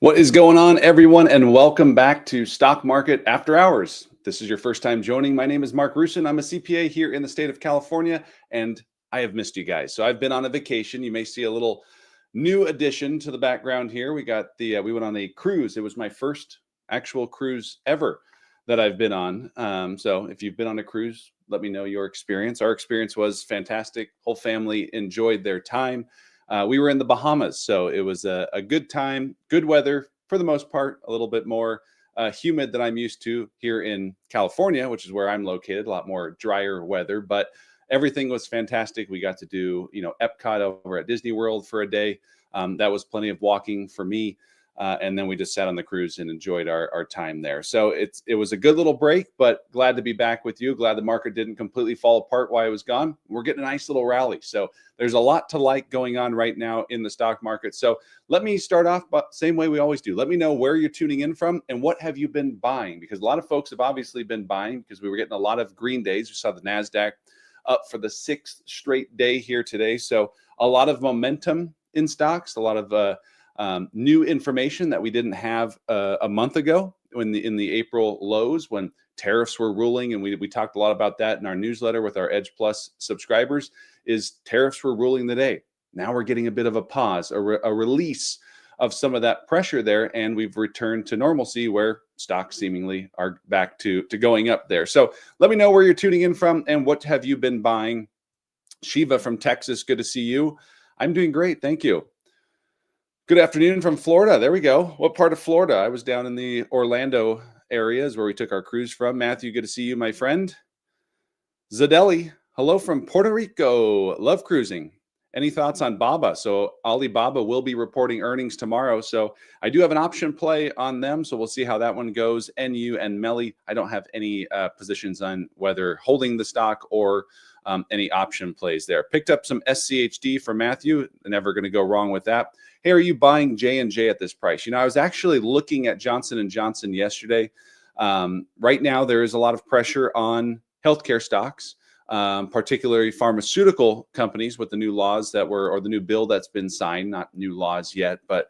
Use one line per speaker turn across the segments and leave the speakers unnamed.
What is going on, everyone, and welcome back to Stock Market After Hours. This is your first time joining. My name is Mark Rusin. I'm a CPA here in the state of California, and I have missed you guys. So I've been on a vacation. You may see a little new addition to the background here. We went on a cruise. It was my first actual cruise ever that I've been on. So if you've been on a cruise, let me know your experience. Our experience was fantastic. Whole family enjoyed their time. We were in the Bahamas, so it was a good time, good weather for the most part, a little bit more humid than I'm used to here in California, which is where I'm located, a lot more drier weather, but everything was fantastic. We got to do, Epcot over at Disney World for a day. That was plenty of walking for me. And then we just sat on the cruise and enjoyed our time there. So it was a good little break, but glad to be back with you. Glad the market didn't completely fall apart while I was gone. We're getting a nice little rally. So there's a lot to like going on right now in the stock market. So let me start off same way we always do. Let me know where you're tuning in from and what have you been buying? Because a lot of folks have obviously been buying because we were getting a lot of green days. We saw the NASDAQ up for the 6th straight day here today. So a lot of momentum in stocks, a lot of new information that we didn't have a month ago in the April lows when tariffs were ruling. And we talked a lot about that in our newsletter with our Edge Plus subscribers is tariffs were ruling the day. Now we're getting a bit of a pause, a release of some of that pressure there. And we've returned to normalcy where stocks seemingly are back to going up there. So let me know where you're tuning in from and what have you been buying. Shiva from Texas, good to see you. I'm doing great. Thank you. Good afternoon from Florida. There we go. What part of Florida? I was down in the Orlando areas where we took our cruise from. Matthew, good to see you, my friend. Zadelli, hello from Puerto Rico. Love cruising. Any thoughts on Baba? So Alibaba will be reporting earnings tomorrow. So I do have an option play on them. So we'll see how that one goes. NU and Melly, I don't have any positions on whether holding the stock or any option plays there. Picked up some SCHD for Matthew. Never going to go wrong with that. Hey, are you buying J&J at this price? I was actually looking at Johnson & Johnson yesterday. Right now, there is a lot of pressure on healthcare stocks, particularly pharmaceutical companies with the new laws or the new bill that's been signed, not new laws yet, but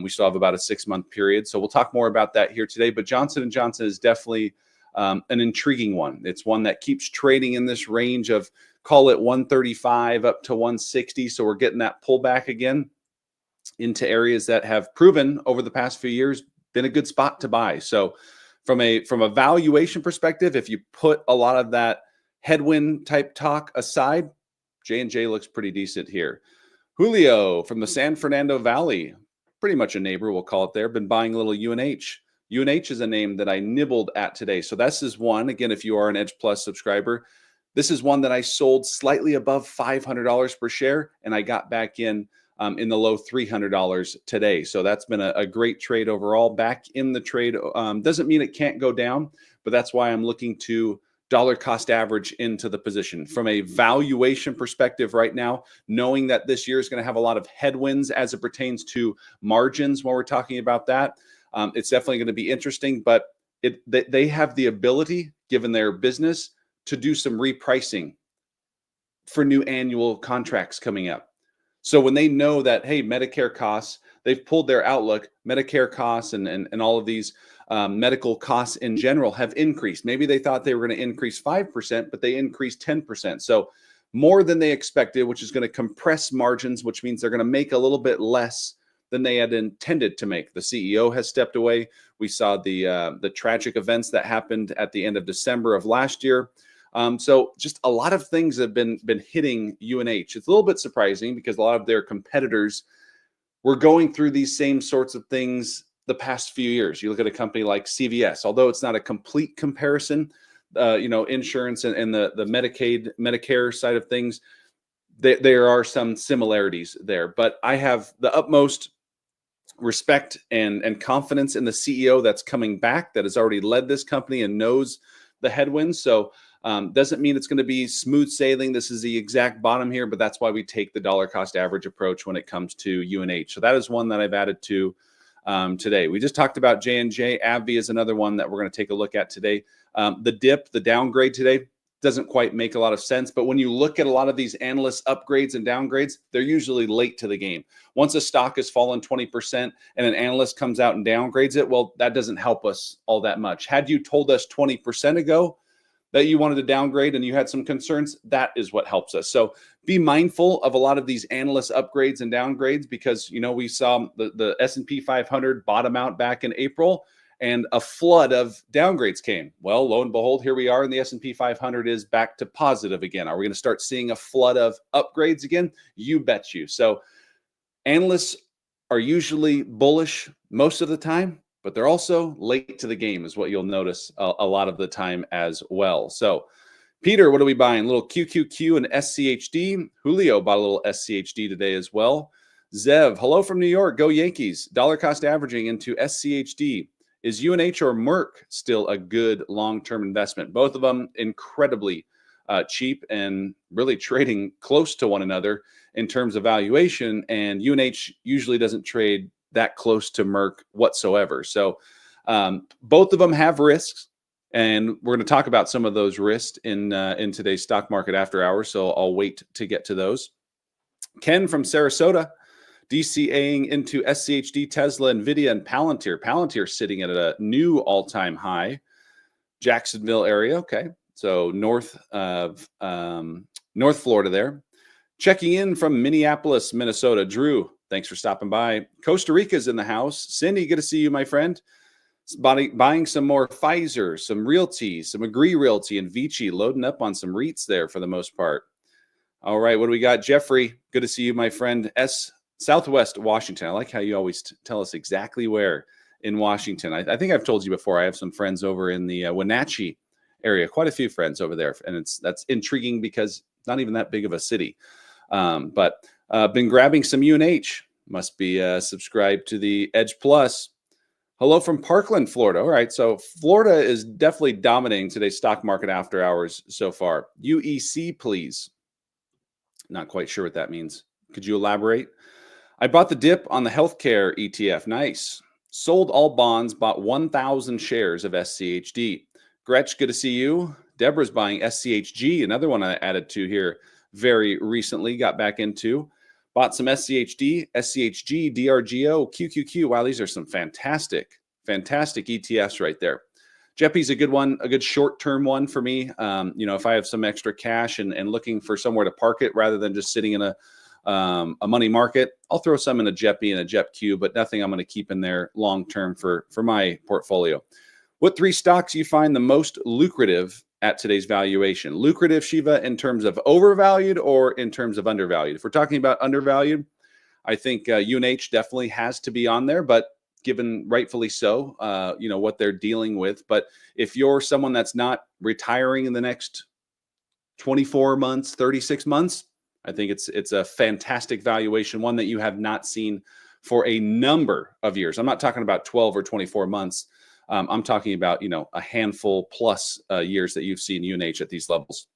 we still have about a 6-month period. So we'll talk more about that here today. But Johnson & Johnson is definitely an intriguing one. It's one that keeps trading in this range of, call it 135 up to 160. So we're getting that pullback again into areas that have proven over the past few years been a good spot to buy. So from a valuation perspective, if you put a lot of that headwind type talk aside, J&J looks pretty decent here. Julio from the San Fernando Valley, pretty much a neighbor, we'll call it there, been buying a little UNH. UNH is a name that I nibbled at today. So this is one, again, if you are an Edge Plus subscriber, this is one that I sold slightly above $500 per share, and I got back in the low $300 today. So that's been a great trade overall. Back in the trade doesn't mean it can't go down, but that's why I'm looking to dollar cost average into the position. From a valuation perspective right now, knowing that this year is going to have a lot of headwinds as it pertains to margins when we're talking about that, it's definitely going to be interesting, but they have the ability, given their business, to do some repricing for new annual contracts coming up. So when they know that, hey, Medicare costs, they've pulled their outlook, Medicare costs and all of these medical costs in general have increased. Maybe they thought they were going to increase 5%, but they increased 10%. So more than they expected, which is going to compress margins, which means they're going to make a little bit less than they had intended to make. The CEO has stepped away. We saw the tragic events that happened at the end of December of last year. So just a lot of things have been hitting UNH. It's a little bit surprising because a lot of their competitors were going through these same sorts of things the past few years. You look at a company like CVS, although it's not a complete comparison, insurance and the Medicare side of things, there are some similarities there. But I have the utmost respect and confidence in the CEO that's coming back, that has already led this company and knows the headwinds. So doesn't mean it's going to be smooth sailing. This is the exact bottom here, but that's why we take the dollar cost average approach when it comes to UNH. So that is one that I've added to today. We just talked about J&J. AbbVie is another one that we're going to take a look at today. The dip, the downgrade today, doesn't quite make a lot of sense. But when you look at a lot of these analyst upgrades and downgrades, they're usually late to the game. Once a stock has fallen 20% and an analyst comes out and downgrades it, well, that doesn't help us all that much. Had you told us 20% ago that you wanted to downgrade and you had some concerns, that is what helps us. So be mindful of a lot of these analyst upgrades and downgrades, because, you know, we saw the S&P 500 bottom out back in April, and a flood of downgrades came. Well, lo and behold, here we are, and the S&P 500 is back to positive again. Are we going to start seeing a flood of upgrades again? You bet you. So analysts are usually bullish most of the time, but they're also late to the game, is what you'll notice a lot of the time as well. So Peter, what are we buying? A little QQQ and SCHD. Julio bought a little SCHD today as well. Zev, hello from New York. Go Yankees. Dollar cost averaging into SCHD. Is UNH or Merck still a good long-term investment? Both of them incredibly cheap and really trading close to one another in terms of valuation. And UNH usually doesn't trade that close to Merck whatsoever. So both of them have risks, and we're going to talk about some of those risks in today's stock market after hours. So I'll wait to get to those. Ken from Sarasota. DCAing into SCHD, Tesla, NVIDIA, and Palantir. Palantir sitting at a new all-time high. Jacksonville area. Okay. So north of North Florida there. Checking in from Minneapolis, Minnesota. Drew, thanks for stopping by. Costa Rica's in the house. Cindy, good to see you, my friend. Buying some more Pfizer, some Realty, some Agree Realty, and Vici, loading up on some REITs there for the most part. All right, what do we got? Jeffrey, good to see you, my friend. Southwest Washington. I like how you always tell us exactly where in Washington. I think I've told you before, I have some friends over in the Wenatchee area, quite a few friends over there. And that's intriguing because not even that big of a city. But been grabbing some UNH. Must be subscribed to the Edge Plus. Hello from Parkland, Florida. All right, so Florida is definitely dominating today's stock market after hours so far. UEC, please. Not quite sure what that means. Could you elaborate? I bought the dip on the healthcare ETF. Nice. Sold all bonds, bought 1,000 shares of SCHD. Gretch, good to see you. Deborah's buying SCHG, another one I added to here very recently, got back into. Bought some SCHD, SCHG, DRGO, QQQ. Wow, these are some fantastic ETFs right there. Jeppy's a good one, a good short-term one for me. If I have some extra cash and looking for somewhere to park it rather than just sitting in a money market, I'll throw some in a Jeppy and a JEPQ, but nothing I'm going to keep in there long-term for my portfolio. What three stocks you find the most lucrative at today's valuation? Lucrative, Shiva, in terms of overvalued or in terms of undervalued? If we're talking about undervalued, I think UNH definitely has to be on there, but given rightfully so, what they're dealing with. But if you're someone that's not retiring in the next 24 months, 36 months, I think it's a fantastic valuation, one that you have not seen for a number of years. I'm not talking about 12 or 24 months. I'm talking about, a handful plus years that you've seen UNH at these levels.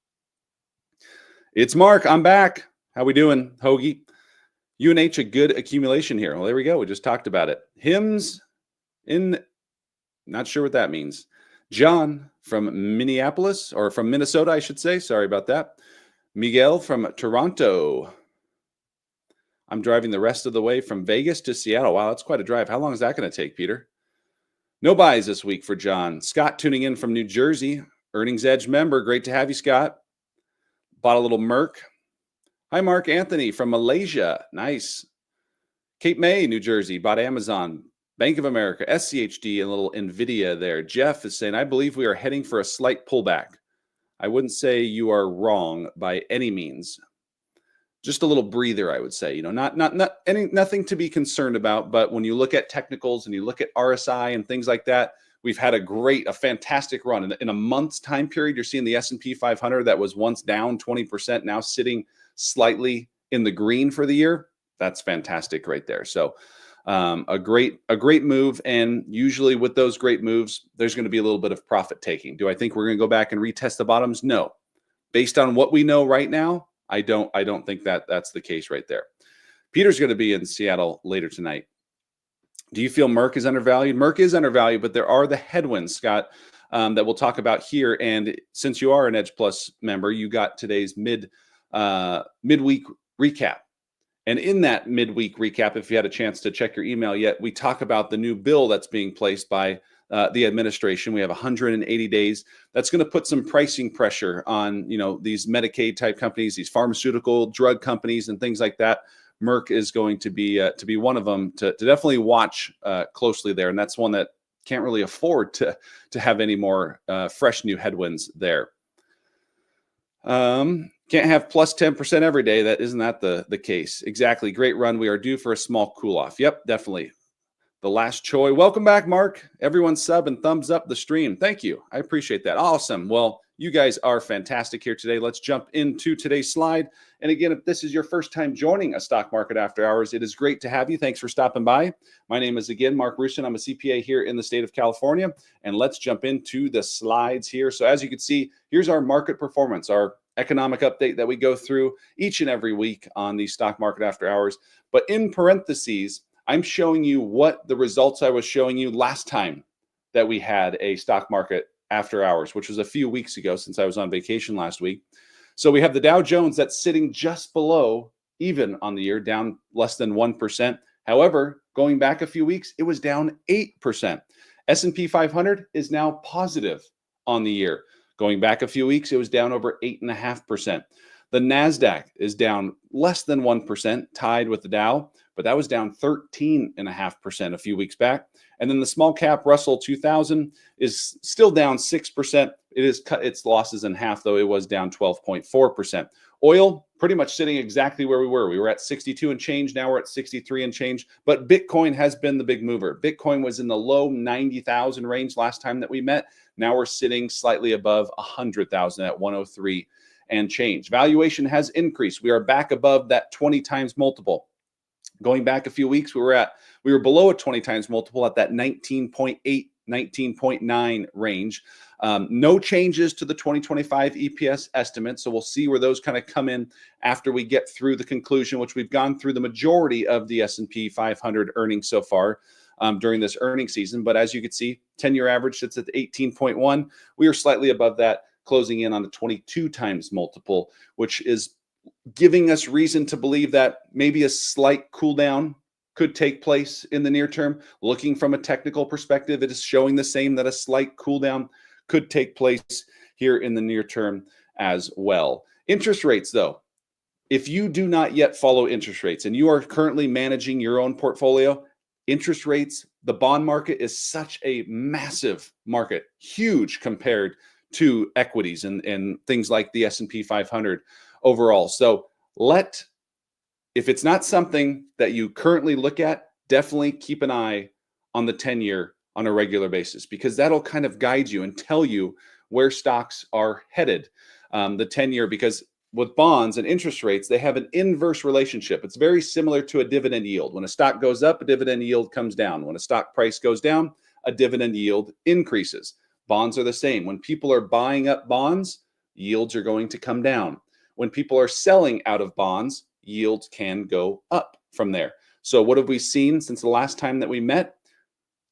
It's Mark. I'm back. How we doing, Hoagie? UNH, a good accumulation here. Well, there we go. We just talked about it. Hims in, not sure what that means. John from Minneapolis, or from Minnesota, I should say. Sorry about that. Miguel from Toronto. I'm driving the rest of the way from Vegas to Seattle. Wow, that's quite a drive. How long is that going to take, Peter? No buys this week for John. Scott tuning in from New Jersey. Earnings Edge member. Great to have you, Scott. Bought a little Merck. Hi, Mark Anthony from Malaysia. Nice. Cape May, New Jersey. Bought Amazon. Bank of America, SCHD, and a little NVIDIA there. Jeff is saying, I believe we are heading for a slight pullback. I wouldn't say you are wrong by any means. Just a little breather, I would say. Nothing to be concerned about. But when you look at technicals and you look at RSI and things like that, we've had a fantastic run. In a month's time period, you're seeing the S&P 500 that was once down 20%, now sitting slightly in the green for the year. That's fantastic right there. So a great move. And usually with those great moves, there's going to be a little bit of profit taking. Do I think we're going to go back and retest the bottoms? No. Based on what we know right now, I don't think that's the case right there. Peter's going to be in Seattle later tonight. Do you feel Merck is undervalued? Merck is undervalued, but there are the headwinds, Scott. that we'll talk about here. And since you are an Edge Plus member, you got today's midweek recap. And in that midweek recap, if you had a chance to check your email yet, we talk about the new bill that's being placed by the administration. We have 180 days. That's going to put some pricing pressure on, these Medicaid type companies, these pharmaceutical drug companies, and things like that. Merck is going to be one of them to definitely watch closely there, and that's one that can't really afford to have any more fresh new headwinds there. Can't have plus 10% every day. Isn't that the case? Exactly. Great run. We are due for a small cool off. Yep, definitely. The last Choi. Welcome back, Mark. Everyone sub and thumbs up the stream. Thank you. I appreciate that. Awesome. Well, you guys are fantastic here today. Let's jump into today's slide. And again, if this is your first time joining a Stock Market After Hours, it is great to have you. Thanks for stopping by. My name is, again, Mark Rusin. I'm a CPA here in the state of California. And let's jump into the slides here. So as you can see, here's our market performance, our economic update that we go through each and every week on the Stock Market After Hours. But in parentheses, I'm showing you what the results I was showing you last time that we had a Stock Market After Hours, which was a few weeks ago since I was on vacation last week. So we have the Dow Jones that's sitting just below even on the year, down less than 1%. However, going back a few weeks, it was down 8%. S&P 500 is now positive on the year. Going back a few weeks, it was down over 8.5%. The NASDAQ is down less than 1%, tied with the Dow, but that was down 13.5% a few weeks back. And then the small cap Russell 2000 is still down 6%. It has cut its losses in half, though. It was down 12.4%. Oil, pretty much sitting exactly where we were. We were at 62 and change. Now we're at 63 and change. But Bitcoin has been the big mover. Bitcoin was in the low 90,000 range last time that we met. Now we're sitting slightly above 100,000 at 103 and change. Valuation has increased. We are back above that 20 times multiple. Going back a few weeks, we were below a 20 times multiple at that 19.8, 19.9 range. No changes to the 2025 EPS estimate. So we'll see where those kind of come in after we get through the conclusion, which we've gone through the majority of the S&P 500 earnings so far during this earnings season. But as you can see, 10-year average sits at 18.1. We are slightly above that, closing in on the 22 times multiple, which is giving us reason to believe that maybe a slight cool down could take place in the near term. Looking from a technical perspective, it is showing the same, that a slight cool down could take place here in the near term as well. Interest rates, though, if you do not yet follow interest rates and you are currently managing your own portfolio, interest rates, the bond market is such a massive market, huge compared to equities and things like the S&P 500 overall. So if it's not something that you currently look at, definitely keep an eye on the 10-year on a regular basis, because that'll kind of guide you and tell you where stocks are headed. The 10-year, because with bonds and interest rates, they have an inverse relationship. It's very similar to a dividend yield. When a stock goes up, a dividend yield comes down. When a stock price goes down, a dividend yield increases. Bonds are the same. When people are buying up bonds, yields are going to come down. When people are selling out of bonds, yields can go up from there. So what have we seen since the last time that we met?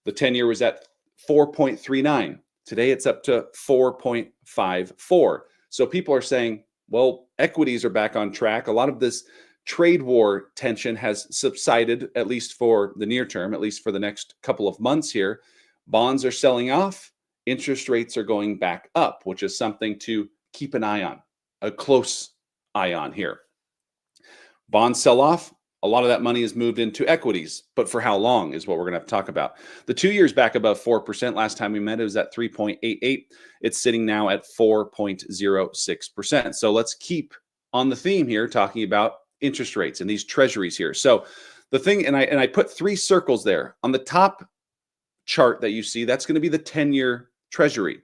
The 10-year was at 4.39. Today it's up to 4.54. So people are saying, well, equities are back on track. A lot of this trade war tension has subsided, at least for the near term, at least for the next couple of months here. Bonds are selling off. Interest rates are going back up, which is something to keep an eye on, a close eye on here. Bonds sell off. A lot of that money is moved into equities, but for how long is what we're going to have to talk about. The 2 years back above 4%. Last time we met, it was at 3.88. It's sitting now at 4.06%. So let's keep on the theme here, talking about interest rates and these treasuries here. So the thing, and I put 3 circles there on the top chart that you see. That's going to be the 10-year treasury.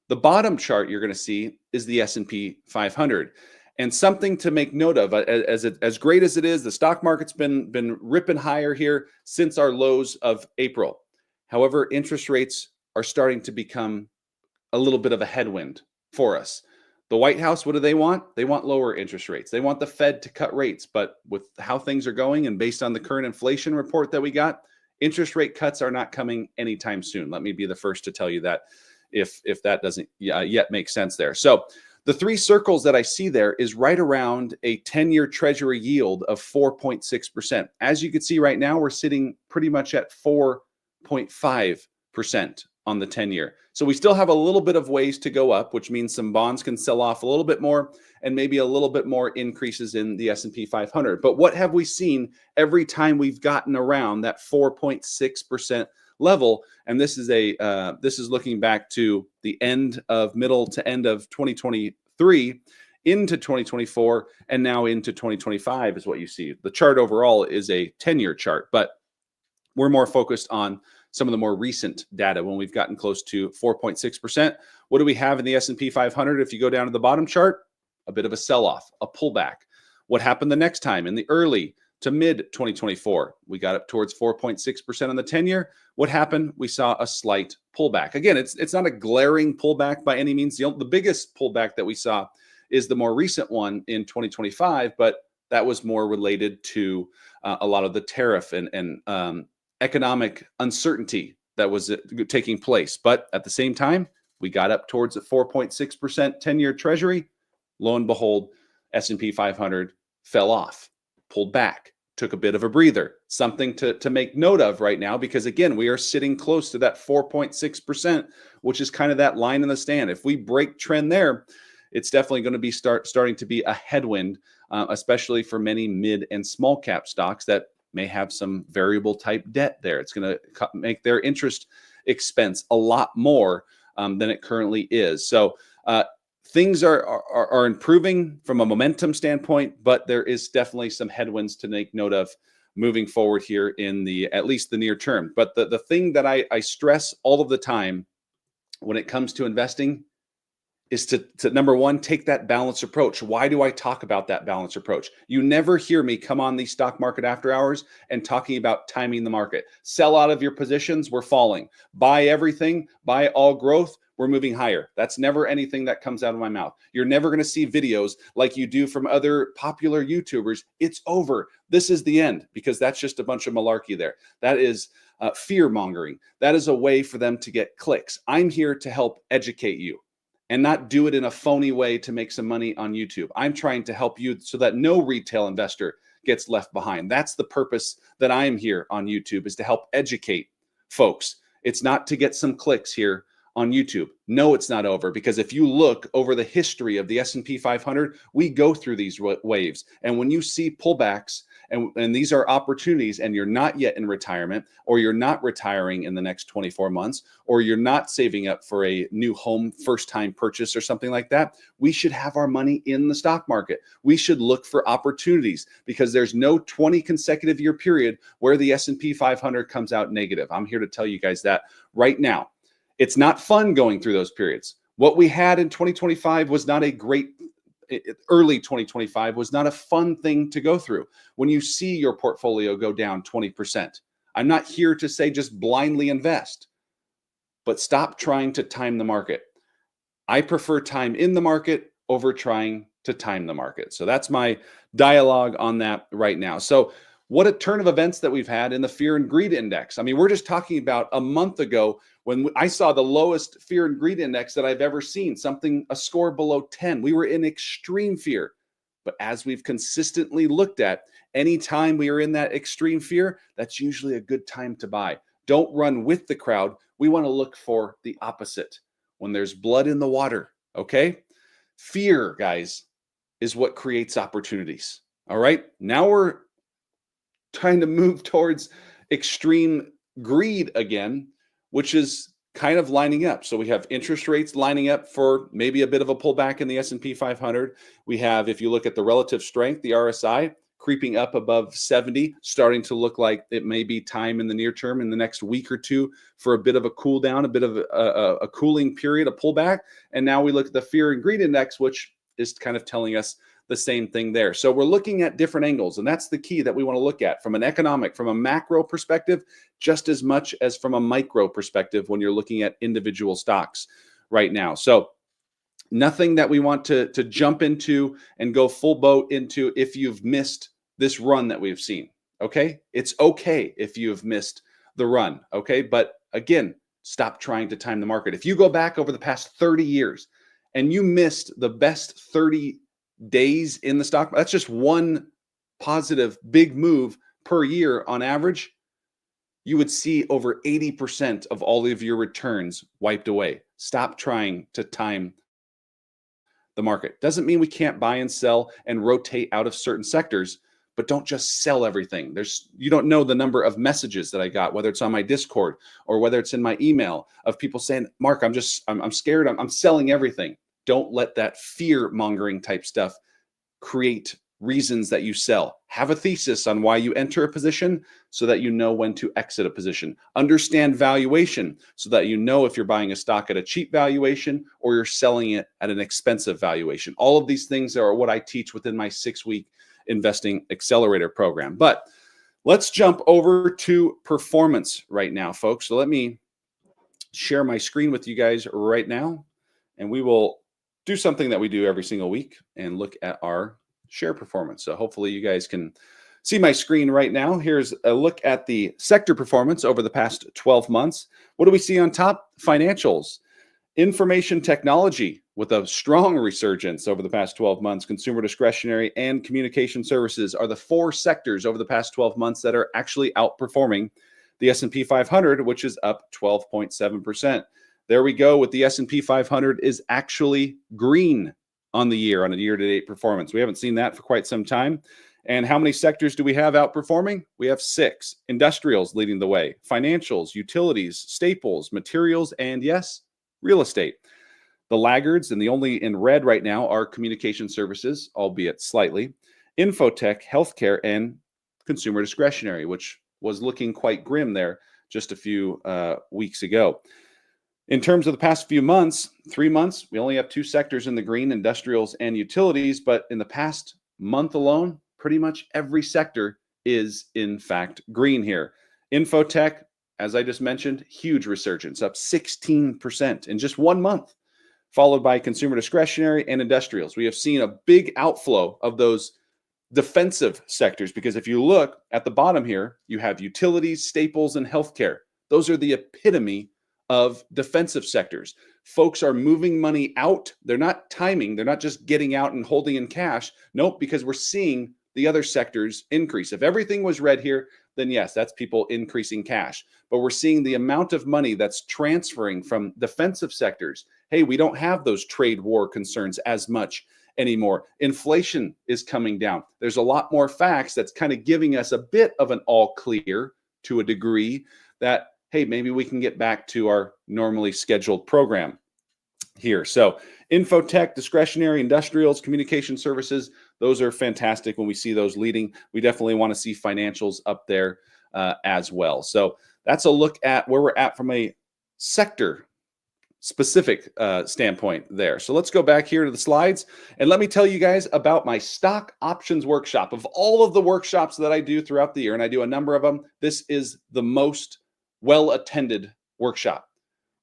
The bottom chart you're going to see is the S&P 500. And something to make note of, as great as it is, the stock market's been ripping higher here since our lows of April. However, interest rates are starting to become a little bit of a headwind for us. The White House, what do they want? They want lower interest rates. They want the Fed to cut rates. But with how things are going and based on the current inflation report that we got, interest rate cuts are not coming anytime soon. Let me be the first to tell you that. if that doesn't yet make sense there. So the three circles that I see there is right around a 10-year treasury yield of 4.6%. As you can see right now, we're sitting pretty much at 4.5% on the 10-year. So we still have a little bit of ways to go up, which means some bonds can sell off a little bit more and maybe a little bit more increases in the S&P 500. But what have we seen every time we've gotten around that 4.6% level? And this is looking back to the middle to end of 2023 into 2024 and now into 2025 is what you see. The chart overall is a 10-year chart, but we're more focused on some of the more recent data when we've gotten close to 4.6%. What do we have in the S&P 500? If you go down to the bottom chart, a bit of a sell-off, a pullback. What happened the next time in the early to mid 2024? We got up towards 4.6% on the 10-year. What happened? We saw a slight pullback. Again, it's not a glaring pullback by any means. The biggest pullback that we saw is the more recent one in 2025, but that was more related to a lot of the tariff and economic uncertainty that was taking place. But at the same time, we got up towards a 4.6% 10-year treasury. Lo and behold, S&P 500 fell off, pulled back, took a bit of a breather, something to make note of right now, because again, we are sitting close to that 4.6%, which is kind of that line in the sand. If we break trend there, it's definitely going to be starting to be a headwind, especially for many mid and small cap stocks that may have some variable type debt there. It's going to make their interest expense a lot more than it currently is. So things are improving from a momentum standpoint, but there is definitely some headwinds to make note of moving forward here in at least the near term. But the thing that I stress all of the time when it comes to investing is to number one, take that balanced approach. Why do I talk about that balanced approach? You never hear me come on the stock market after hours and talking about timing the market. Sell out of your positions, we're falling. Buy everything, buy all growth, we're moving higher. That's never anything that comes out of my mouth. You're never going to see videos like you do from other popular YouTubers. It's over. This is the end, because that's just a bunch of malarkey there. That is fear mongering. That is a way for them to get clicks. I'm here to help educate you and not do it in a phony way to make some money on YouTube. I'm trying to help you so that no retail investor gets left behind. That's the purpose that I am here on YouTube, is to help educate folks. It's not to get some clicks here on YouTube. No, it's not over, because if you look over the history of the S&P 500, we go through these waves. And when you see pullbacks, and these are opportunities, and you're not yet in retirement, or you're not retiring in the next 24 months, or you're not saving up for a new home first-time purchase or something like that, we should have our money in the stock market. We should look for opportunities, because there's no 20 consecutive year period where the S&P 500 comes out negative. I'm here to tell you guys that right now. It's not fun going through those periods. What we had in 2025 was not a great early 2025 was not a fun thing to go through. When you see your portfolio go down 20%, I'm not here to say just blindly invest, but stop trying to time the market. I prefer time in the market over trying to time the market. So that's my dialogue on that right now. So what a turn of events that we've had in the fear and greed index. I mean, we're just talking about a month ago when I saw the lowest fear and greed index that I've ever seen, a score below 10. We were in extreme fear. But as we've consistently looked at, anytime we are in that extreme fear, that's usually a good time to buy. Don't run with the crowd. We want to look for the opposite. When there's blood in the water, okay? Fear, guys, is what creates opportunities. All right? Now we're trying to move towards extreme greed again, which is kind of lining up. So we have interest rates lining up for maybe a bit of a pullback in the S&P 500. We have, if you look at the relative strength, the RSI creeping up above 70, starting to look like it may be time in the near term, in the next week or two, for a bit of a cool down, a bit of a cooling period, a pullback. And now we look at the fear and greed index, which is kind of telling us the same thing there. So we're looking at different angles, and that's the key that we want to look at from a macro perspective, just as much as from a micro perspective when you're looking at individual stocks right now. So nothing that we want to jump into and go full boat into if you've missed this run that we've seen. Okay, it's okay if you have missed the run. Okay, but again, Stop trying to time the market. If you go back over the past 30 years and you missed the best 30 days in the stock, that's just one positive big move per year on average, you would see over 80% of all of your returns wiped away. Stop trying to time the market. Doesn't mean we can't buy and sell and rotate out of certain sectors, but don't just sell everything. You don't know the number of messages that I got, whether it's on my Discord or whether it's in my email, of people saying, Mark, I'm scared. I'm selling everything. Don't let that fear mongering type stuff create reasons that you sell. Have a thesis on why you enter a position so that you know when to exit a position. Understand valuation so that you know if you're buying a stock at a cheap valuation or you're selling it at an expensive valuation. All of these things are what I teach within my 6-week investing accelerator program. But let's jump over to performance right now, folks. So let me share my screen with you guys right now, and we will do something that we do every single week and look at our share performance. So hopefully you guys can see my screen right now. Here's a look at the sector performance over the past 12 months. What do we see on top? Financials. Information technology with a strong resurgence over the past 12 months. Consumer discretionary and communication services are the 4 sectors over the past 12 months that are actually outperforming the S&P 500, which is up 12.7%. There we go. With the S&P 500 is actually green on the year, on a year-to-date performance. We haven't seen that for quite some time. And how many sectors do we have outperforming? We have 6. Industrials leading the way. Financials, utilities, staples, materials, and yes, real estate. The laggards, and the only in red right now, are communication services, albeit slightly, infotech, healthcare, and consumer discretionary, which was looking quite grim there just a few weeks ago. In terms of the past few months, 3 months, we only have 2 sectors in the green, industrials and utilities. But in the past month alone, pretty much every sector is in fact green here. Infotech, as I just mentioned, huge resurgence, up 16% in just 1 month, followed by consumer discretionary and industrials. We have seen a big outflow of those defensive sectors, because if you look at the bottom here, you have utilities, staples, and healthcare. Those are the epitome of defensive sectors. Folks are moving money out. They're not timing. They're not just getting out and holding in cash. Nope, because we're seeing the other sectors increase. If everything was red here, then yes, that's people increasing cash. But we're seeing the amount of money that's transferring from defensive sectors. Hey, we don't have those trade war concerns as much anymore. Inflation is coming down. There's a lot more facts that's kind of giving us a bit of an all clear to a degree that, hey, maybe we can get back to our normally scheduled program here. So infotech, discretionary, industrials, communication services, those are fantastic when we see those leading. We definitely want to see financials up there as well. So that's a look at where we're at from a sector specific standpoint there. So let's go back here to the slides and let me tell you guys about my stock options workshop. Of all of the workshops that I do throughout the year, and I do a number of them, this is the most well-attended workshop,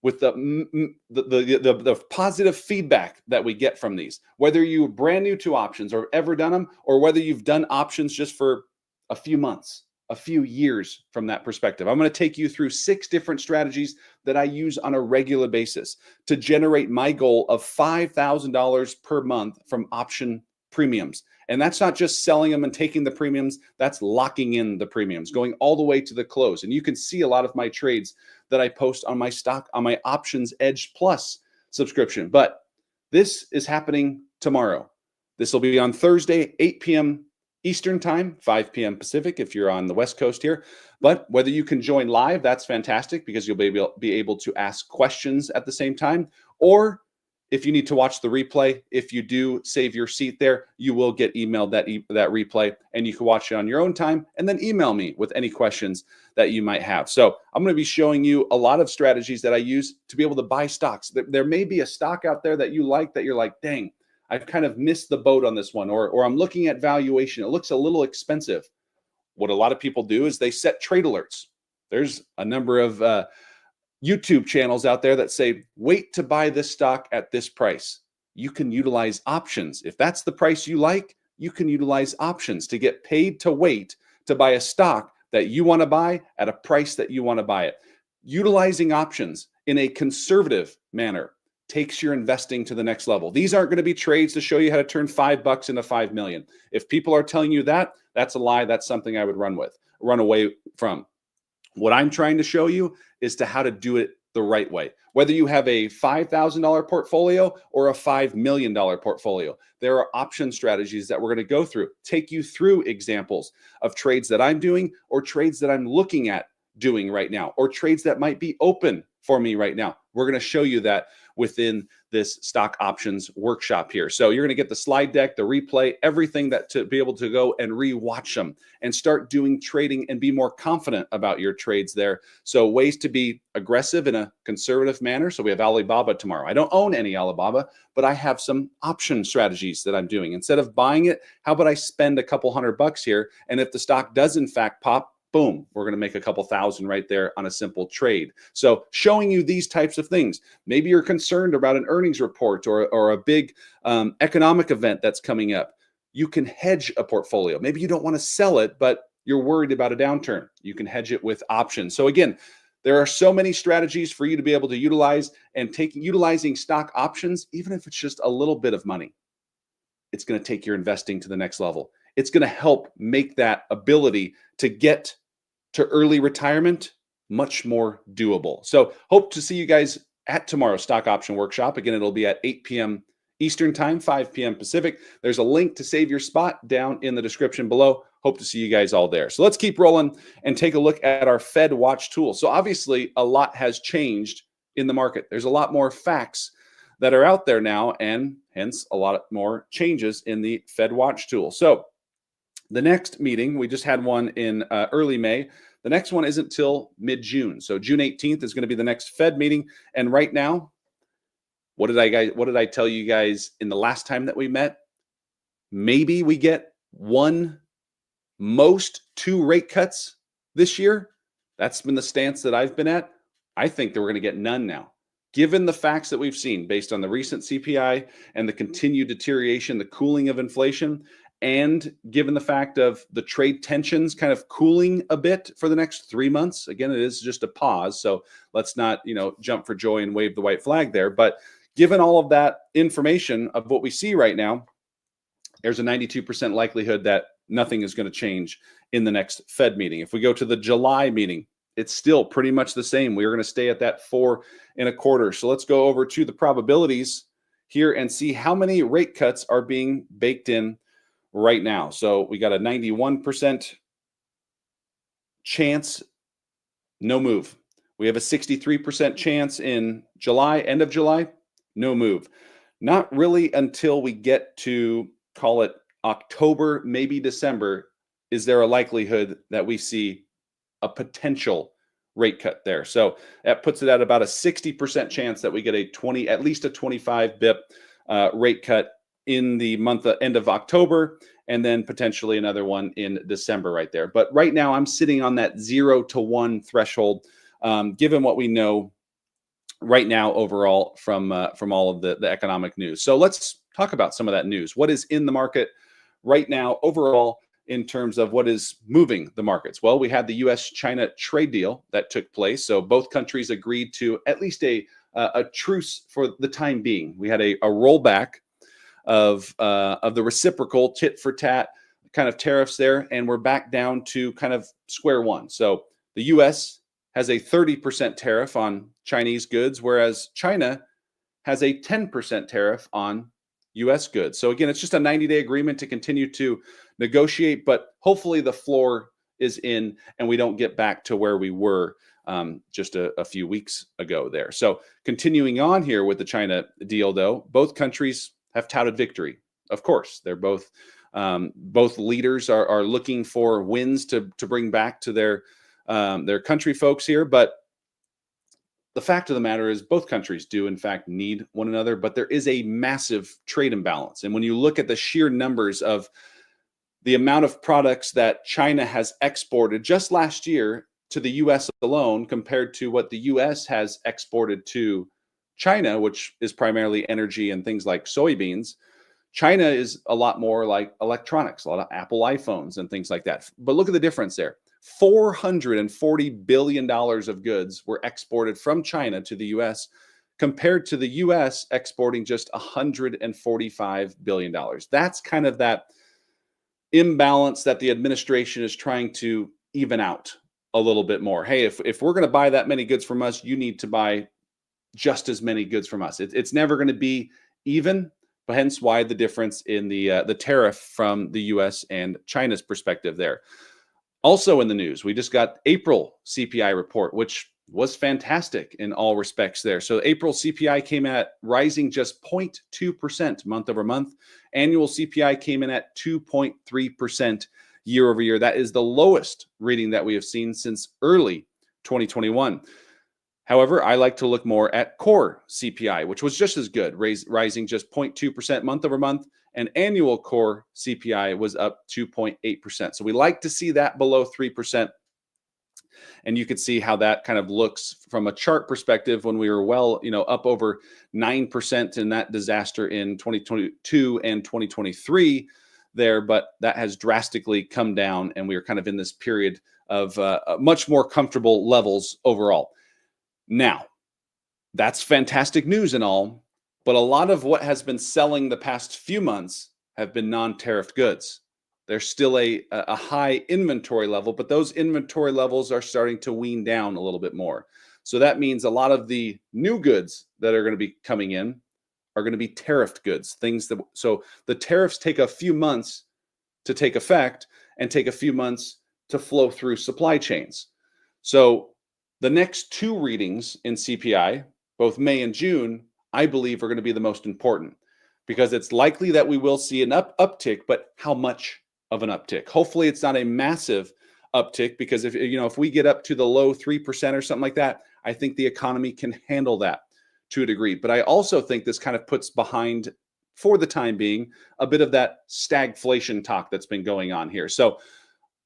with the positive feedback that we get from these, whether you're brand new to options or ever done them, or whether you've done options just for a few months, a few years from that perspective. I'm going to take you through 6 different strategies that I use on a regular basis to generate my goal of $5,000 per month from option premiums. And that's not just selling them and taking the premiums, that's locking in the premiums, going all the way to the close. And you can see a lot of my trades that I post on my stock, on my Options Edge Plus subscription. But this is happening tomorrow. This will be on Thursday, 8 p.m. Eastern time, 5 p.m. Pacific if you're on the West Coast here. But whether you can join live, that's fantastic, because you'll be able to ask questions at the same time. Or if you need to watch the replay, if you do save your seat there, you will get emailed that replay, and you can watch it on your own time and then email me with any questions that you might have. So I'm going to be showing you a lot of strategies that I use to be able to buy stocks. There may be a stock out there that you like, that you're like, dang, I've kind of missed the boat on this one, or I'm looking at valuation. It looks a little expensive. What a lot of people do is they set trade alerts. There's a number of YouTube channels out there that say, wait to buy this stock at this price. You can utilize options. If that's the price you like, you can utilize options to get paid to wait to buy a stock that you want to buy at a price that you want to buy it. Utilizing options in a conservative manner takes your investing to the next level. These aren't going to be trades to show you how to turn $5 into 5 million. If people are telling you that, that's a lie. That's something I would run away from. What I'm trying to show you is how to do it the right way. Whether you have a $5,000 portfolio or a $5 million portfolio, there are option strategies that we're going to go through, take you through examples of trades that I'm doing or trades that I'm looking at doing right now, or trades that might be open for me right now. We're going to show you that within this stock options workshop here. So you're going to get the slide deck, the replay, everything that to be able to go and rewatch them and start doing trading and be more confident about your trades there. So ways to be aggressive in a conservative manner. So we have Alibaba tomorrow. I don't own any Alibaba, but I have some option strategies that I'm doing. Instead of buying it, how about I spend a couple $100 here? And if the stock does in fact pop, boom, we're going to make a couple thousand right there on a simple trade. So showing you these types of things. Maybe you're concerned about an earnings report or a big economic event that's coming up. You can hedge a portfolio. Maybe you don't want to sell it, but you're worried about a downturn. You can hedge it with options. So again, there are so many strategies for you to be able to utilize, and utilizing stock options, even if it's just a little bit of money, it's going to take your investing to the next level. It's going to help make that ability to get to early retirement much more doable. So hope to see you guys at tomorrow's stock option workshop. Again, it'll be at 8 p.m. Eastern time, 5 p.m. Pacific. There's a link to save your spot down in the description below. Hope to see you guys all there. So let's keep rolling and take a look at our Fed Watch tool. So obviously a lot has changed in the market. There's a lot more facts that are out there now, and hence a lot more changes in the Fed Watch tool. So the next meeting, we just had one in early May. The next one isn't till mid-June. So June 18th is going to be the next Fed meeting. And right now, what did I tell you guys in the last time that we met? Maybe we get one, most 2 rate cuts this year. That's been the stance that I've been at. I think that we're going to get none now. Given the facts that we've seen based on the recent CPI and the continued deterioration, the cooling of inflation, and given the fact of the trade tensions kind of cooling a bit for the next 3 months, again, it is just a pause. So let's not, jump for joy and wave the white flag there. But given all of that information of what we see right now, there's a 92% likelihood that nothing is going to change in the next Fed meeting. If we go to the July meeting, it's still pretty much the same. We're going to stay at that 4.25. So let's go over to the probabilities here and see how many rate cuts are being baked in right now. So we got a 91% chance, no move. We have a 63% chance in July, end of July, no move. Not really until we get to, call it October, maybe December, is there a likelihood that we see a potential rate cut there. So that puts it at about a 60% chance that we get at least a 25 BIP rate cut in the end of October, and then potentially another one in December right there. But right now I'm sitting on that 0 to 1 threshold, given what we know right now overall from all of the economic news. So let's talk about some of that news. What is in the market right now overall in terms of what is moving the markets? Well, we had the U.S.-China trade deal that took place. So both countries agreed to at least a truce for the time being. We had a rollback of the reciprocal tit for tat kind of tariffs there, and we're back down to kind of square one. So the U.S. has a 30% tariff on Chinese goods, whereas China has a 10% tariff on U.S. goods. So again, it's just a 90-day agreement to continue to negotiate, but hopefully the floor is in and we don't get back to where we were just a few weeks ago there. So continuing on here with the China deal, though, both countries have touted victory. Of course, they're both leaders are looking for wins to bring back to their country folks here. But the fact of the matter is both countries do, in fact, need one another, but there is a massive trade imbalance. And when you look at the sheer numbers of the amount of products that China has exported just last year to the U.S. alone compared to what the U.S. has exported to China, which is primarily energy and things like soybeans, China is a lot more like electronics, a lot of Apple iPhones and things like that. But look at the difference there. $440 billion of goods were exported from China to the US, compared to the US exporting just $145 billion. That's kind of that imbalance that the administration is trying to even out a little bit more. Hey, if we're going to buy that many goods from us, you need to buy just as many goods from us. It's never going to be even, but hence why the difference in the tariff from the U.S. and China's perspective there. Also in the news, we just got April CPI report, which was fantastic in all respects there. So April CPI came at rising just 0.2% month over month. Annual CPI came in at 2.3% year over year. That is the lowest reading that we have seen since early 2021. However, I like to look more at core CPI, which was just as good, rising just 0.2% month over month, and annual core CPI was up 2.8%. So we like to see that below 3%. And you could see how that kind of looks from a chart perspective when we were up over 9% in that disaster in 2022 and 2023 there, but that has drastically come down, and we are kind of in this period of much more comfortable levels overall. Now, that's fantastic news and all, but a lot of what has been selling the past few months have been non-tariffed goods. There's still a high inventory level, but those inventory levels are starting to wean down a little bit more. So that means a lot of the new goods that are going to be coming in are going to be tariffed goods, so the tariffs take a few months to take effect and take a few months to flow through supply chains. So the next two readings in CPI, both May and June, I believe are going to be the most important, because it's likely that we will see an uptick, but how much of an uptick? Hopefully it's not a massive uptick, because if we get up to the low 3% or something like that, I think the economy can handle that to a degree. But I also think this kind of puts behind, for the time being, a bit of that stagflation talk that's been going on here. So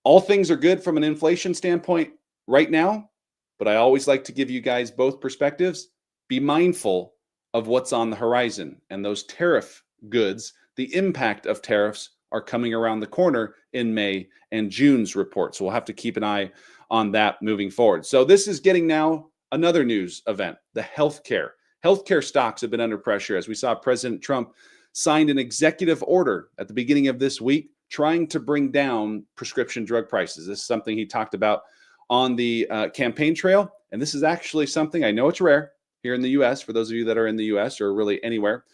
all things are good from an inflation standpoint right now, but I always like to give you guys both perspectives. Be mindful of what's on the horizon, and those tariff goods, the impact of tariffs are coming around the corner in May and June's report. So we'll have to keep an eye on that moving forward. So this is getting now another news event, the healthcare. Healthcare stocks have been under pressure, as we saw President Trump signed an executive order at the beginning of this week trying to bring down prescription drug prices. This is something he talked about on the campaign trail. And this is actually something, I know it's rare here in the US, for those of you that are in the US or really anywhere,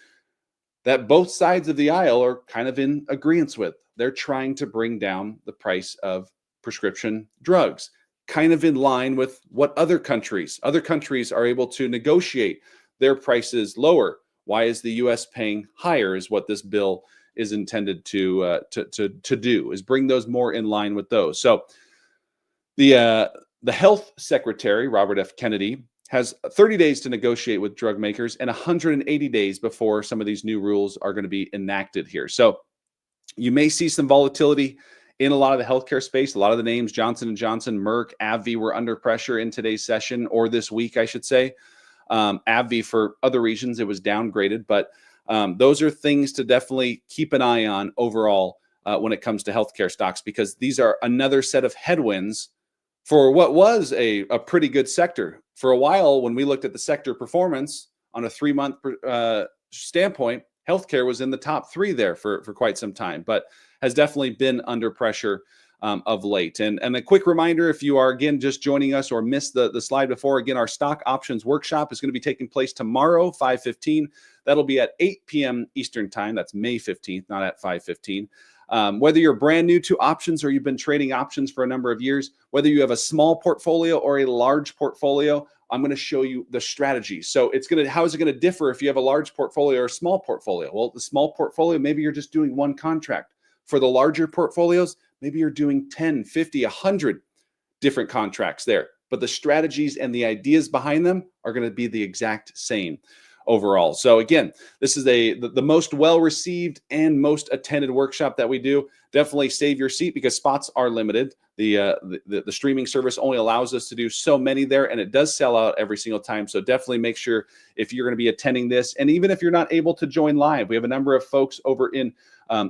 that both sides of the aisle are kind of in agreement with. They're trying to bring down the price of prescription drugs, kind of in line with what other countries are able to negotiate their prices lower. Why is the US paying higher is what this bill is intended to do, is bring those more in line with those. So the health secretary, Robert F. Kennedy, has 30 days to negotiate with drug makers and 180 days before some of these new rules are going to be enacted here. So you may see some volatility in a lot of the healthcare space. A lot of the names, Johnson & Johnson, Merck, AbbVie, were under pressure in today's session, or this week, I should say. AbbVie, for other reasons, it was downgraded, but those are things to definitely keep an eye on overall when it comes to healthcare stocks, because these are another set of headwinds for what was a pretty good sector. For a while, when we looked at the sector performance on a 3-month standpoint, healthcare was in the top 3 there for quite some time, but has definitely been under pressure of late. And a quick reminder, if you are, again, just joining us or missed the slide before, again, our stock options workshop is going to be taking place tomorrow, 5:15. That'll be at 8 p.m. Eastern time. That's May 15th, not at 5:15. Whether you're brand new to options or you've been trading options for a number of years, whether you have a small portfolio or a large portfolio, I'm going to show you the strategy. So how is it going to differ if you have a large portfolio or a small portfolio? Well, the small portfolio, maybe you're just doing one contract. For the larger portfolios, maybe you're doing 10, 50, 100 different contracts there. But the strategies and the ideas behind them are going to be the exact same overall. So again, this is the most well-received and most attended workshop that we do. definitely save your seat because spots are limited. The streaming service only allows us to do so many there, and it does sell out every single time. So definitely make sure if you're going to be attending this, and even if you're not able to join live, we have a number of folks over in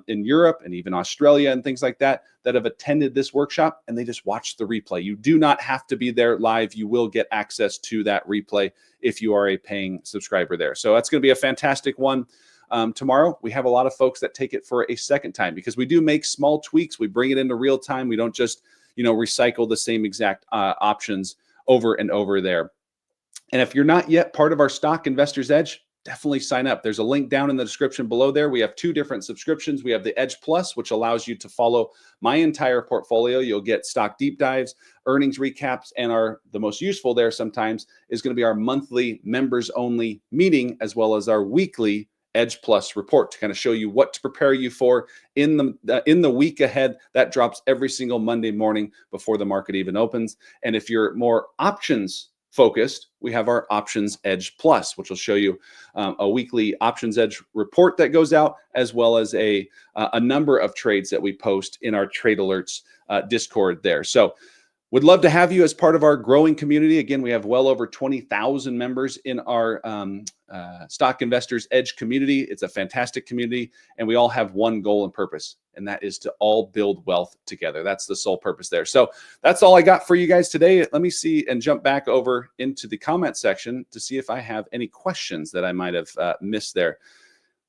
Europe and even Australia and things like that that have attended this workshop, and they just watch the replay. You do not have to be there live. You will get access to that replay if you are a paying subscriber there. So that's going to be a fantastic one. Tomorrow, we have a lot of folks that take it for a second time because we do make small tweaks. We bring it into real time. We don't just, recycle the same exact options over and over there. And if you're not yet part of our Stock Investors Edge, definitely sign up. There's a link down in the description below there. We have 2 different subscriptions. We have the Edge Plus, which allows you to follow my entire portfolio. You'll get stock deep dives, earnings recaps, and the most useful there sometimes is going to be our monthly members only meeting, as well as our weekly Edge Plus report to kind of show you what to prepare you for in the week ahead. That drops every single Monday morning before the market even opens. And if you're more options focused, we have our Options Edge Plus, which will show you a weekly Options Edge report that goes out, as well as a number of trades that we post in our Trade Alerts Discord there. So would love to have you as part of our growing community. Again, we have well over 20,000 members in our Stock Investors Edge community. It's a fantastic community, and we all have one goal and purpose, and that is to all build wealth together. That's the sole purpose there. So that's all I got for you guys today. Let me see and jump back over into the comment section to see if I have any questions that I might have missed there.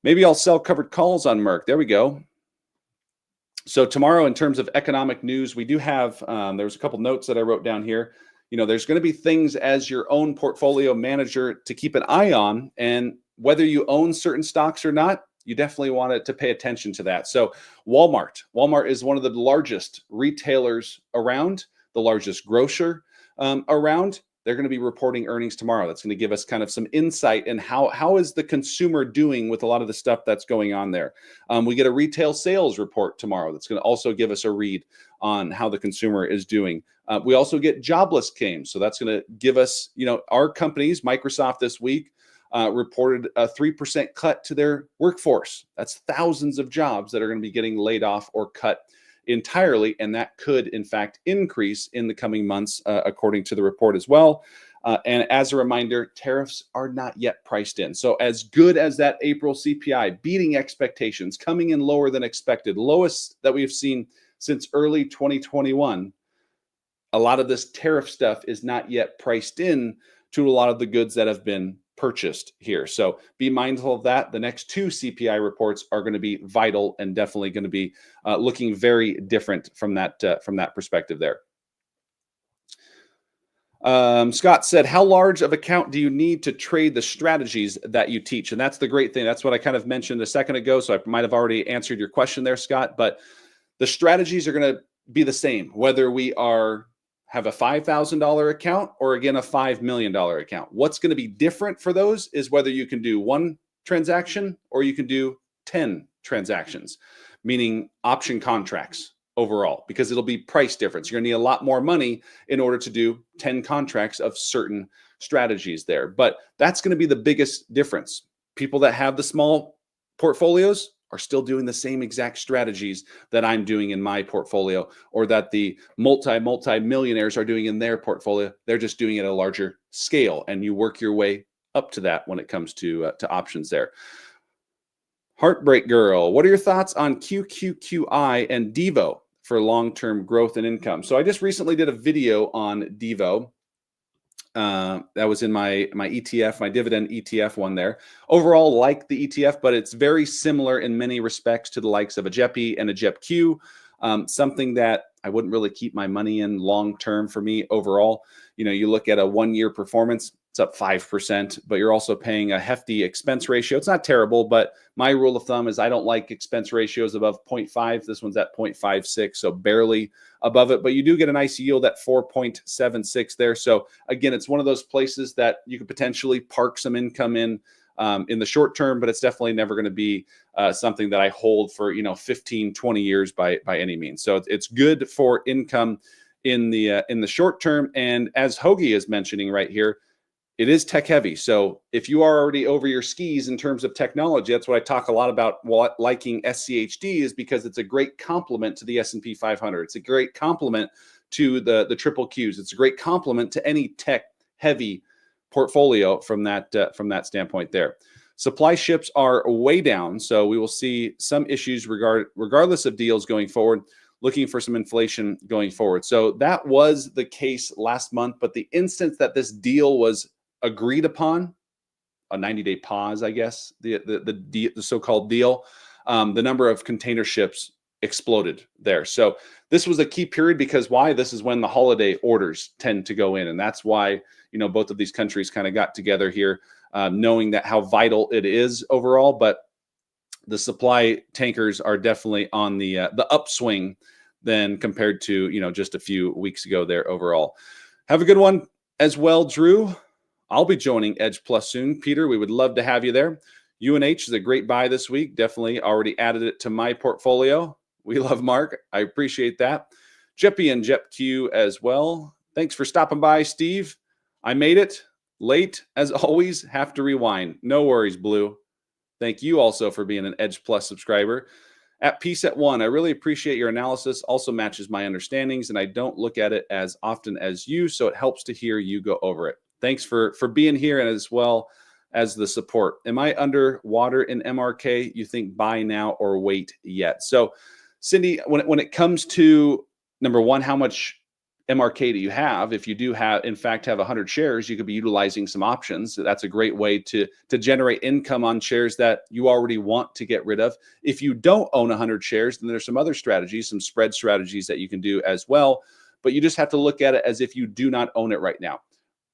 Maybe I'll sell covered calls on Merck. There we go. So tomorrow, in terms of economic news, we do have, there's a couple notes that I wrote down here. There's going to be things as your own portfolio manager to keep an eye on. And whether you own certain stocks or not, you definitely want to pay attention to that. So Walmart is one of the largest retailers around, the largest grocer around. They're going to be reporting earnings tomorrow. That's going to give us kind of some insight in how is the consumer doing with a lot of the stuff that's going on there. We get a retail sales report tomorrow. That's going to also give us a read on how the consumer is doing. We also get jobless claims. So that's going to give us, our companies, Microsoft this week reported a 3% cut to their workforce. That's thousands of jobs that are going to be getting laid off or cut entirely, and that could in fact increase in the coming months according to the report as well. And as a reminder, tariffs are not yet priced in. So as good as that April CPI, beating expectations, coming in lower than expected, lowest that we've seen since early 2021, a lot of this tariff stuff is not yet priced in to a lot of the goods that have been purchased here. So be mindful of that. The next 2 CPI reports are going to be vital and definitely going to be looking very different from that perspective there. Scott said, how large of account do you need to trade the strategies that you teach? And that's the great thing. That's what I kind of mentioned a second ago. So I might have already answered your question there, Scott, but the strategies are going to be the same, whether we have a $5,000 account or again, a $5 million account. What's going to be different for those is whether you can do 1 transaction or you can do 10 transactions, meaning option contracts overall, because it'll be price difference. You're going to need a lot more money in order to do 10 contracts of certain strategies there. But that's going to be the biggest difference. People that have the small portfolios are still doing the same exact strategies that I'm doing in my portfolio, or that the multi-millionaires are doing in their portfolio. They're just doing it at a larger scale, and you work your way up to that when it comes to options there. Heartbreak Girl, what are your thoughts on QQQI and Devo for long-term growth and income? So I just recently did a video on Devo. That was in my ETF, my dividend ETF one there. Overall, like the ETF, but it's very similar in many respects to the likes of a JEPI and a JEPQ. Something that I wouldn't really keep my money in long term for me overall. You look at a 1-year performance, it's up 5%, but you're also paying a hefty expense ratio. It's not terrible, but my rule of thumb is I don't like expense ratios above 0.5. This one's at 0.56, so barely above it, but you do get a nice yield at 4.76 there. So again, it's one of those places that you could potentially park some income in the short term, but it's definitely never going to be something that I hold for 15, 20 years by any means. So it's good for income in the short term. And as Hoagie is mentioning right here, it is tech heavy. So if you are already over your skis in terms of technology, that's what I talk a lot about liking SCHD, is because it's a great complement to the S&P 500. It's a great complement to the triple Qs. It's a great complement to any tech heavy portfolio from that standpoint there. Supply ships are way down, so we will see some issues regardless of deals going forward, looking for some inflation going forward. So that was the case last month, but the instance that this deal was agreed upon, a 90-day pause, I guess, the so-called deal, the number of container ships exploded there. So this was a key period because why? This is when the holiday orders tend to go in, and that's why both of these countries kind of got together here, knowing that how vital it is overall. But the supply tankers are definitely on the upswing than compared to just a few weeks ago there overall. Have a good one as well, Drew. I'll be joining Edge Plus soon. Peter, we would love to have you there. UNH is a great buy this week. Definitely already added it to my portfolio. We love Mark. I appreciate that. Jeppy and JepQ as well. Thanks for stopping by, Steve. I made it late as always. Have to rewind. No worries, Blue. Thank you also for being an Edge Plus subscriber. At Peace at One, I really appreciate your analysis. Also matches my understandings, and I don't look at it as often as you, so it helps to hear you go over it. Thanks for being here, and as well as the support. Am I underwater in MRK? You think buy now or wait yet? So, Cindy, when it comes to number one, how much MRK do you have? If you do in fact have 100 shares, you could be utilizing some options. So that's a great way to generate income on shares that you already want to get rid of. If you don't own 100 shares, then there's some other strategies, some spread strategies that you can do as well. But you just have to look at it as if you do not own it right now.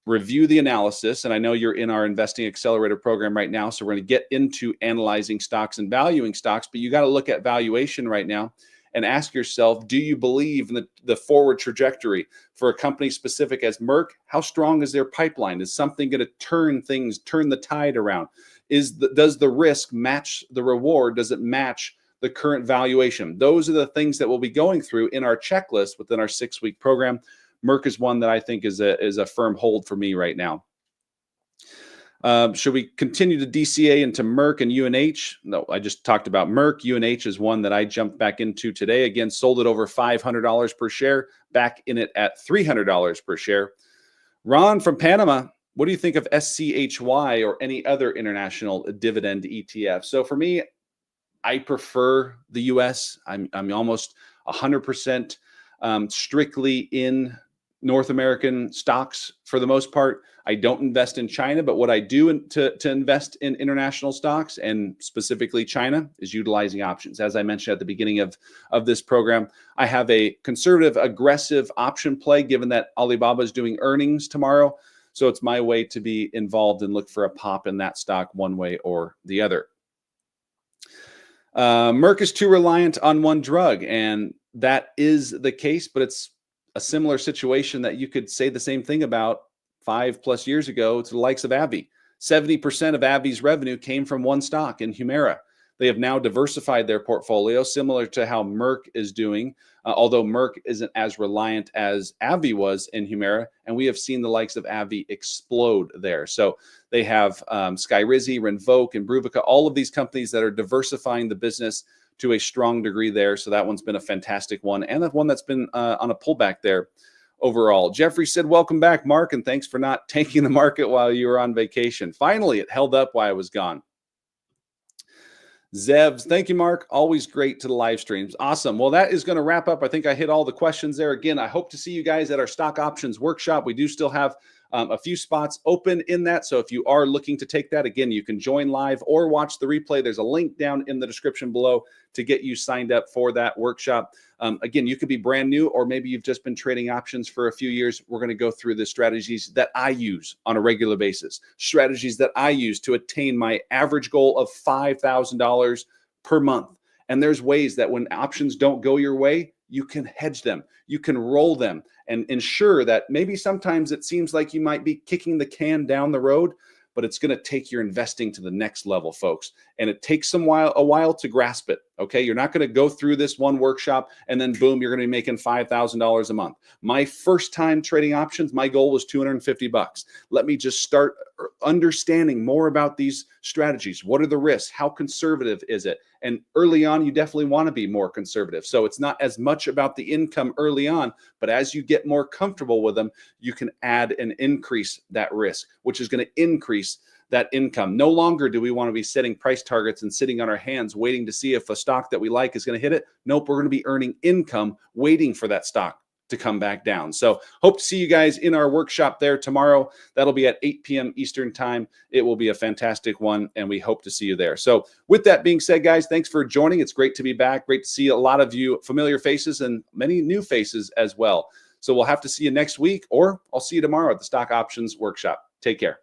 Review the analysis, and I know you're in our Investing Accelerator program right now, so we're going to get into analyzing stocks and valuing stocks, but you got to look at valuation right now and ask yourself, do you believe in the forward trajectory for a company specific as Merck? How strong is their pipeline? Is something going to turn the tide around? Does the risk match the reward? Does it match the current valuation? Those are the things that we'll be going through in our checklist within our 6-week program. Merck is one that I think is a firm hold for me right now. Should we continue to DCA into Merck and UNH? No, I just talked about Merck. UNH is one that I jumped back into today. Again, sold it over $500 per share, back in it at $300 per share. Ron from Panama, what do you think of SCHY or any other international dividend ETF? So for me, I prefer the US. I'm almost 100% strictly in North American stocks for the most part. I don't invest in China, but what I do to invest in international stocks, and specifically China, is utilizing options. As I mentioned at the beginning of this program, I have a conservative, aggressive option play, given that Alibaba is doing earnings tomorrow. So it's my way to be involved and look for a pop in that stock one way or the other. Merck is too reliant on one drug, and that is the case, but it's a similar situation that you could say the same thing about 5+ years ago to the likes of AbbVie. 70% of AbbVie's revenue came from one stock in Humira. They have now diversified their portfolio, similar to how Merck is doing, although Merck isn't as reliant as AbbVie was in Humira, and we have seen the likes of AbbVie explode there. So they have Skyrizi, Rinvoq, and Imbruvica, all of these companies that are diversifying the business to a strong degree there. So that one's been a fantastic one, and that one that's been on a pullback there overall. Jeffrey said, welcome back, Mark, and thanks for not tanking the market while you were on vacation. Finally, it held up while I was gone. Zevs, thank you, Mark. Always great to the live streams. Awesome. Well, that is going to wrap up. I think I hit all the questions there. Again, I hope to see you guys at our stock options workshop. We do still have a few spots open in that. So if you are looking to take that, again, you can join live or watch the replay. There's a link down in the description below to get you signed up for that workshop. Again, you could be brand new, or maybe you've just been trading options for a few years. We're going to go through the strategies that I use on a regular basis, strategies that I use to attain my average goal of $5,000 per month. And there's ways that when options don't go your way, you can hedge them, you can roll them, and ensure that maybe sometimes it seems like you might be kicking the can down the road, but it's going to take your investing to the next level, folks. And it takes a while to grasp it. Okay. You're not going to go through this one workshop and then boom, you're going to be making $5,000 a month. My first time trading options, my goal was $250. Let me just start understanding more about these strategies. What are the risks? How conservative is it? And early on, you definitely want to be more conservative. So it's not as much about the income early on, but as you get more comfortable with them, you can add and increase that risk, which is going to increase that income. No longer do we want to be setting price targets and sitting on our hands waiting to see if a stock that we like is going to hit it. Nope, we're going to be earning income waiting for that stock to come back down. So hope to see you guys in our workshop there tomorrow. That'll be at 8 p.m. Eastern time. It will be a fantastic one, and we hope to see you there. So with that being said, guys, thanks for joining. It's great to be back. Great to see a lot of you familiar faces and many new faces as well. So we'll have to see you next week, or I'll see you tomorrow at the Stock Options Workshop. Take care.